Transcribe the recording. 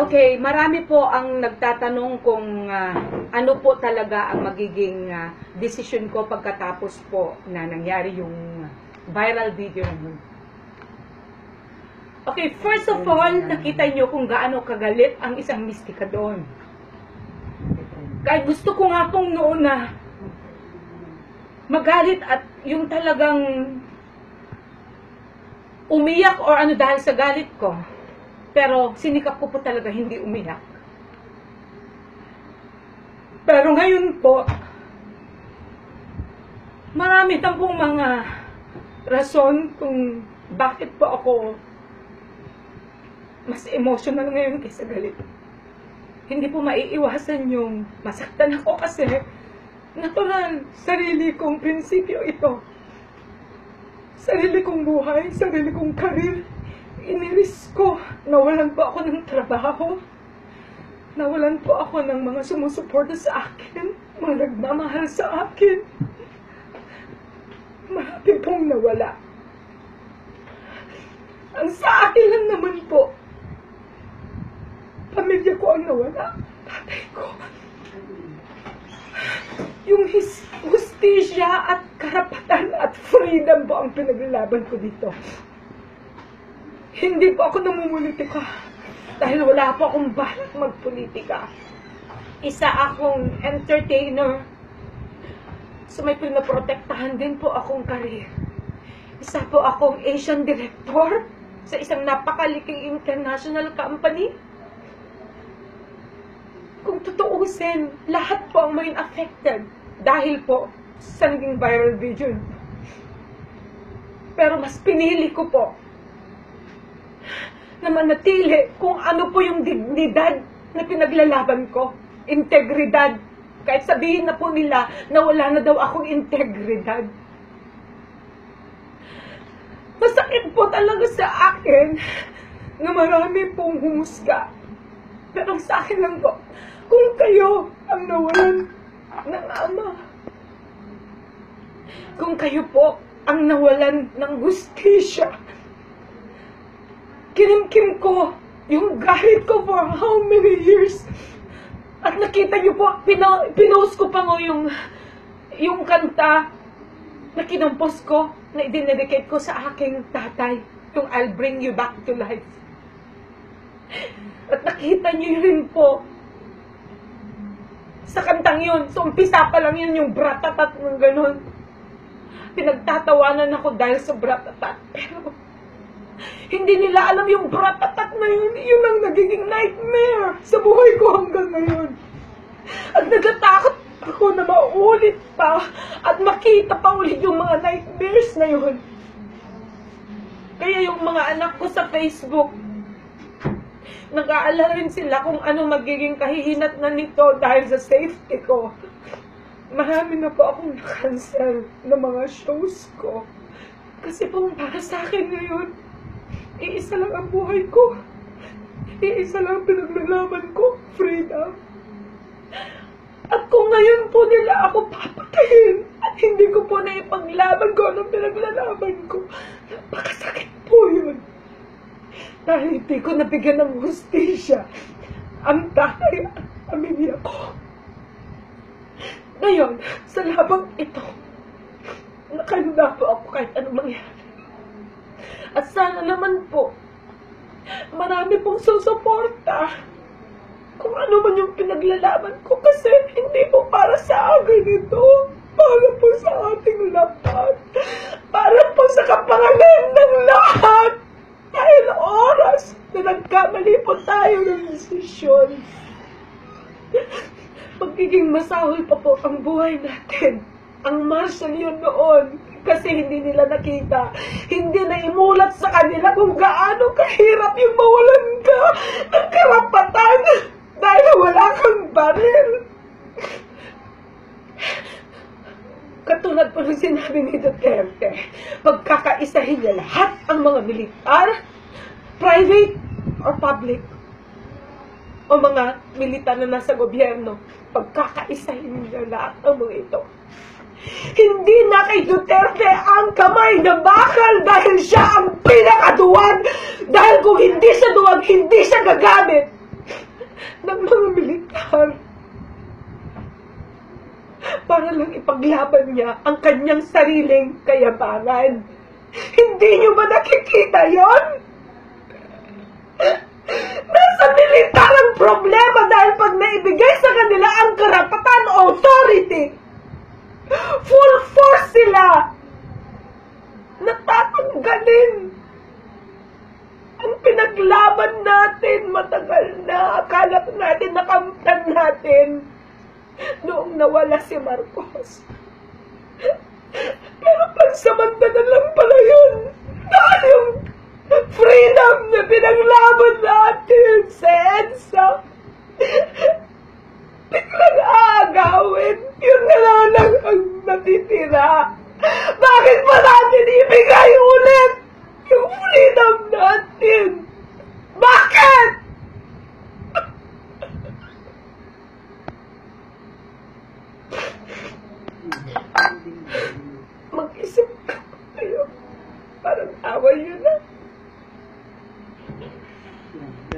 Okay, marami po ang nagtatanong kung ano po talaga ang magiging decision ko pagkatapos po na nangyari yung viral video na yun. Okay, first of all, nakita nyo kung gaano kagalit ang isang mistika doon. Kahit gusto ko nga pong noon na magalit at yung talagang umiyak or ano dahil sa galit ko. Pero sinikap ko po talaga hindi umiyak. Pero ngayon po, marami pong mga rason kung bakit po ako mas emotional ngayon kaysa galit. Hindi po maiiwasan yung masaktan ako kasi natural, sarili kong prinsipyo ito. Sarili kong buhay, sarili kong karir. Iniris ko, nawalan po ako ng trabaho. Nawalan po ako ng mga sumusuporta sa akin, mga nagmamahal sa akin. Marami pong nawala. Ang sa akin lang naman po, pamilya ko ang nawala. Tatay ko. Yung hustisya at karapatan at freedom po ang pinaglalaban ko dito. Hindi po ako namumulitika dahil wala po akong balak magpolitika. Isa akong entertainer. So may pinaprotektahan din po akong karir. Isa po akong Asian director sa isang napakaliking international company. Kung tutuusin, lahat po ang may affected dahil po sa naging viral video. Pero mas pinili ko po na manatili kung ano po yung dignidad na pinaglalaban ko. Integridad. Kahit sabihin na po nila na wala na daw akong integridad. Masakit po talaga sa akin na marami pong humusga. Pero sa akin lang po, kung kayo ang nawalan ng ama, kung kayo po ang nawalan ng hustisya, kinimkim ko yung galit ko for how many years. At nakita niyo po, pinost ko pa mo yung kanta na kinampos ko, na idinedicate ko sa aking tatay, yung I'll Bring You Back to Life. At nakita niyo rin po, sa kantang yun, so umpisa pa lang yun yung bratatat ng ganun. Pinagtatawanan ako dahil sa bratatat. Pero hindi nila alam yung bratatat na yun. Yun ang nagiging nightmare sa buhay ko hanggang ngayon. At natatakot ako na maulit pa at makita pa ulit yung mga nightmares na yun. Kaya yung mga anak ko sa Facebook, nag-aalala rin sila kung ano magiging kahihinat na nito dahil sa safety ko. Marami na po akong na-cancel ng mga shows ko. Kasi po para sa akin ngayon, iisa lang ang buhay ko. Iisa lang ang pinaglalaban ko, freedom. At kung ngayon po nila ako papatayin at hindi ko po na ipaglaban ko anong pinaglalaban ko, napakasakit po yun. Dahil hindi ko nabigyan ng hustisya ang tatay at pamilya ko. Ngayon, sa labang ito, nakahanda po ako kahit anong mangyari. At sana naman po, marami pong susuporta kung ano man yung pinaglalaban ko kasi hindi po para sa akin ito. Para po sa ating lahat. Para po sa kapakanan ng lahat. Dahil oras na nagkamali po tayo ng desisyon. Magiging masahol pa po ang buhay natin. Ang martial yun noon. Kasi hindi nila nakita. Hindi na imulat sa kanila kung gaano kahirap yung mawalan ka ng karapatan dahil wala kang baril. Katulad po ng sinabi ni Duterte, pagkakaisahin niya lahat ang mga militar, private or public, o mga militar na nasa gobyerno, pagkakaisahin niya lahat ang mga ito. Hindi na kay Duterte ang kamay na bakal dahil siya ang pinakaduwag. Dahil kung hindi siya duwag, hindi siya gagamit. ng mga militar para lang ipaglaban niya ang kanyang sariling kayabangan. Hindi niyo ba nakikita yon? Nasa militar ang problema dahil pag naibigay sa kanila ang karapatan, authority, full force sila natatanggalin. Ang pinaglaban natin matagal na. Akala natin nakamtan natin noong nawala si Marcos. Pero pansamantala lang pala yun. Dahil yung freedom na pinaglaban natin sa EDSA, biglang aagawin. Yun na lang ang natitira. Bakit pa natin ibigay ulit yung freedom natin? Bakit? Mag-isip ka kayo. Parang away yun na.